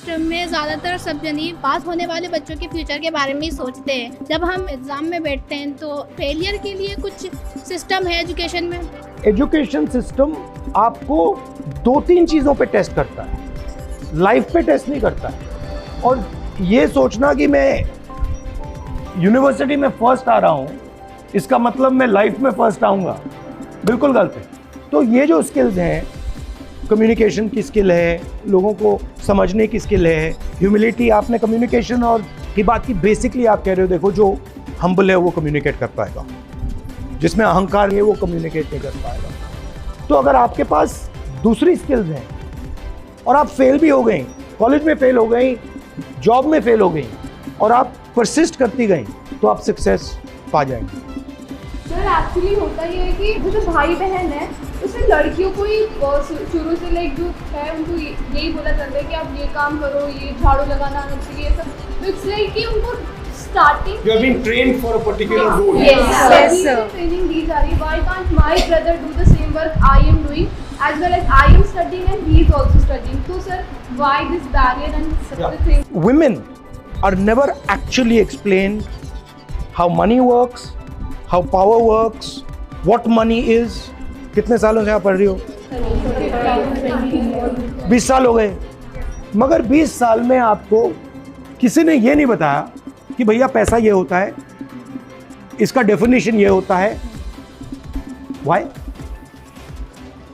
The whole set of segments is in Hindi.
सिस्टम में ज़्यादातर सब जनी पास होने वाले बच्चों के फ्यूचर के बारे में ही सोचते हैं। जब हम एग्ज़ाम में बैठते हैं तो फेलियर के लिए कुछ सिस्टम है एजुकेशन में? एजुकेशन सिस्टम आपको 2-3 चीज़ों पे टेस्ट करता है, लाइफ पे टेस्ट नहीं करता है। और ये सोचना कि मैं यूनिवर्सिटी में फर्स्ट आ रहा हूँ इसका मतलब मैं लाइफ में फर्स्ट आऊँगा, बिल्कुल गलत है। तो ये जो स्किल्स हैं, कम्युनिकेशन की स्किल है, लोगों को समझने की स्किल है, ह्यूमिलिटी, आपने कम्युनिकेशन और की बात की, बेसिकली आप कह रहे हो देखो जो हम्बल है वो कम्युनिकेट कर पाएगा, जिसमें अहंकार है वो कम्युनिकेट नहीं कर पाएगा। तो अगर आपके पास दूसरी स्किल्स हैं और आप फेल भी हो गई, कॉलेज में फेल हो गई, जॉब में फेल हो गई और आप परसिस्ट करती गई, तो आप सक्सेस पा जाएंगे। सर एक्चुअली होता ये है कि जो भाई बहन है उसमें लड़कियों को ही शुरू से लाइक जो है उनको यही बोला जाता है कि आप ये काम करो, ये झाड़ू लगाना आना चाहिए, सब। तो इट्स लाइक कि उनको starting You have been trained for a particular role. yes sir, training दी जा रही है। Why can't my brother do the same work I am doing as well as I am studying and he is also studying? So sir, why this barrier and such a thing? Women are never actually explained how money works, how power works, what money is. कितने सालों से आप पढ़ रही हो? 20 साल हो गए। मगर 20 साल में आपको किसी ने ये नहीं बताया कि भैया पैसा ये होता है, इसका डेफिनेशन ये होता है। Why?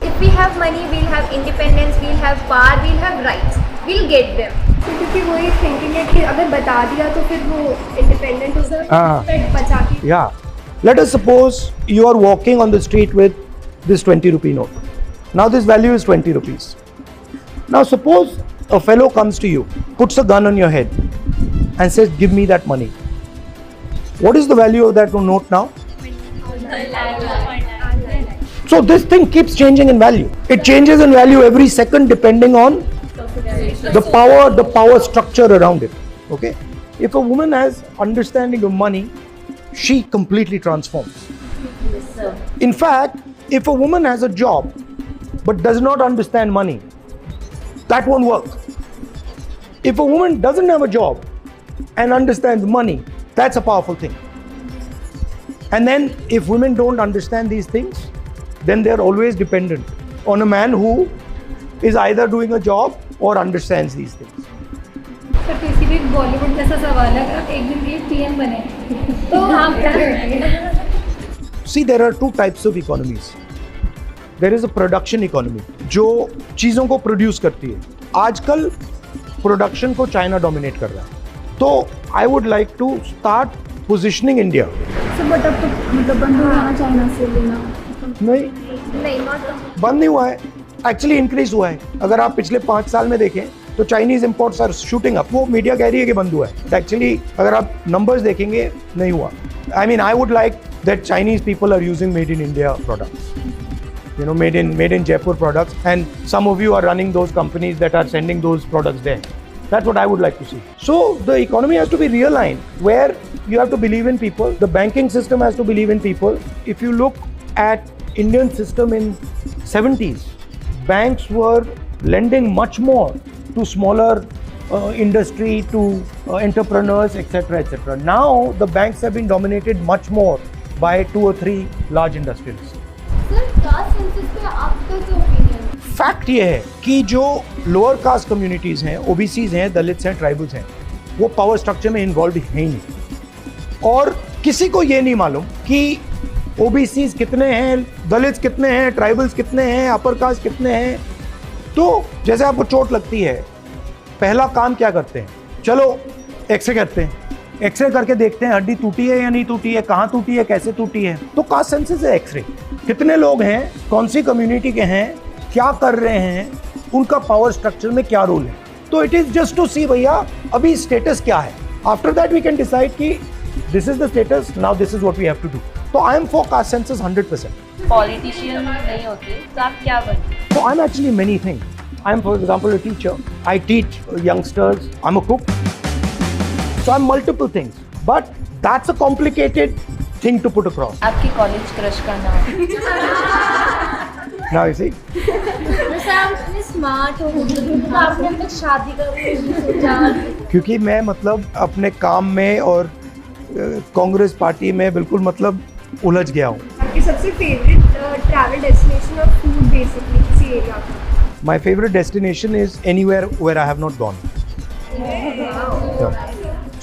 If we have money, we'll have independence, we'll have power, we'll have rights, we'll get them. क्योंकि वो ये थिंकिंग है कि अगर बता दिया तो फिर वो इंडिपेंडेंट हो सकता है, बचा के। Yeah. Let us suppose you are walking on the street with this 20 rupee note. Now this value is 20 rupees. Now suppose a fellow comes to you, puts a gun on your head and says, give me that money. What is the value of that note now? So this thing keeps changing in value. It changes in value every second depending on the power structure around it. Okay? If a woman has understanding of money, she completely transforms. In fact, if a woman has a job but does not understand money, that won't work. If a woman doesn't have a job and understands money, that's a powerful thing. And then if women don't understand these things, then they're always dependent on a man who is either doing a job or understands these things. Sir basically Bollywood जैसा सवाल है, अगर एक दिन ये पीएम बने तो आप क्या करेंगे? See, there are two types of economies. There is a production economy, जो चीज़ों को प्रोड्यूस करती है। आजकल प्रोडक्शन को चाइना डोमिनेट कर रहा है। तो I would like to start positioning India. Sir but अब तो मतलब बंद हो रहा चाइना से लेना? नहीं, बंद नहीं हुआ है, एक्चुअली इंक्रीज हुआ है। अगर आप पिछले 5 साल में देखें तो Chinese imports are shooting up. वो मीडिया कह रही है कि बंद हुआ है, एक्चुअली अगर आप नंबर्स देखेंगे नहीं हुआ। I mean I would like that Chinese people are using made in India products, you know, made in Jaipur products, and some of you are running those companies that are sending those products there. That's what I would like to see. So the economy has to be realigned, where you have to believe in people. The banking system has to believe in people. If you look at Indian system in 70s, banks were lending much more to smaller industry, to entrepreneurs, etc., etc. Now the banks have been dominated much more by 2 or 3 large industrialists. Sir caste census पे आपका क्या ओपिनियन? फैक्ट ये है कि जो लोअर कास्ट कम्युनिटीज़ हैं, ओबीसीज हैं, दलित्स हैं, ट्राइबल्स हैं, वो पावर स्ट्रक्चर में इन्वॉल्व है ही नहीं। और किसी को ये नहीं मालूम कि ओबीसीज कितने हैं, दलित्स कितने हैं, ट्राइबल्स कितने हैं, अपर कास्ट कितने हैं। तो जैसे आपको चोट लगती है, पहला काम क्या करते हैं? चलो एक्सरे करते हैं, एक्सरे करके देखते हैं हड्डी टूटी है या नहीं टूटी है, कहाँ टूटी है, कैसे टूटी है। तो कास्ट सेंसस है एक्सरे। कितने लोग हैं, कौन सी कम्युनिटी के हैं, क्या कर रहे हैं, उनका पावर स्ट्रक्चर में क्या रोल है। तो it is just to see भैया अभी स्टेटस क्या है। After that we can decide कि this is the status, now this is what we have to do. तो I am for caste census 100%। Politician नहीं होते तो आप क्या बनते? So I'm actually many things. I'm, for example, a teacher. I teach youngsters. I'm a cook. So I'm multiple things. But that's a complicated thing to put across. आपकी कॉलेज क्रश का नाम? Now you see. आप इतने स्मार्ट हो तो आपने अब तक शादी का भी नहीं सोचा? क्योंकि मैं मतलब अपने काम में और कांग्रेस पार्टी में बिल्कुल मतलब उलझ गया हूँ. आपकी सबसे फेवरेट ट्रैवल डेस्टिनेशन और फूड बेसिकली किसी एरिया का? My favorite destination is anywhere where I have not gone.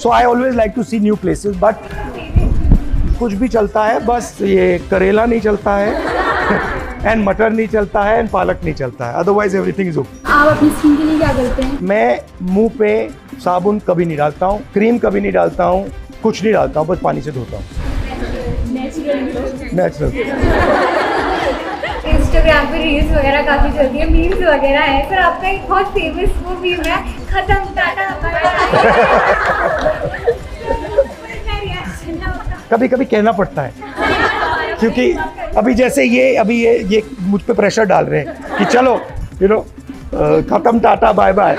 So I always like to see new places, but कुछ भी चलता है, बस ये करेला नहीं चलता है एंड मटर नहीं चलता है एंड पालक नहीं चलता है, अदरवाइज एवरीथिंग इज ओके. आप अपनी स्किन के लिए क्या करते हैं? मैं मुंह पे साबुन कभी नहीं डालता हूँ, क्रीम कभी नहीं डालता हूँ, कुछ नहीं डालता हूँ, बस पानी से धोता हूँ. नेचुरल. इंस्टाग्राम पे रील्स वगैरह काफी चलती है, मीम्स वगैरह है, पर आपका एक बहुत फेमस वो मीम है, खत्म टाटा कभी कभी कहना पड़ता है, क्योंकि अभी जैसे ये मुझ पे प्रेशर डाल रहे हैं कि चलो खत्म टाटा बाय बाय.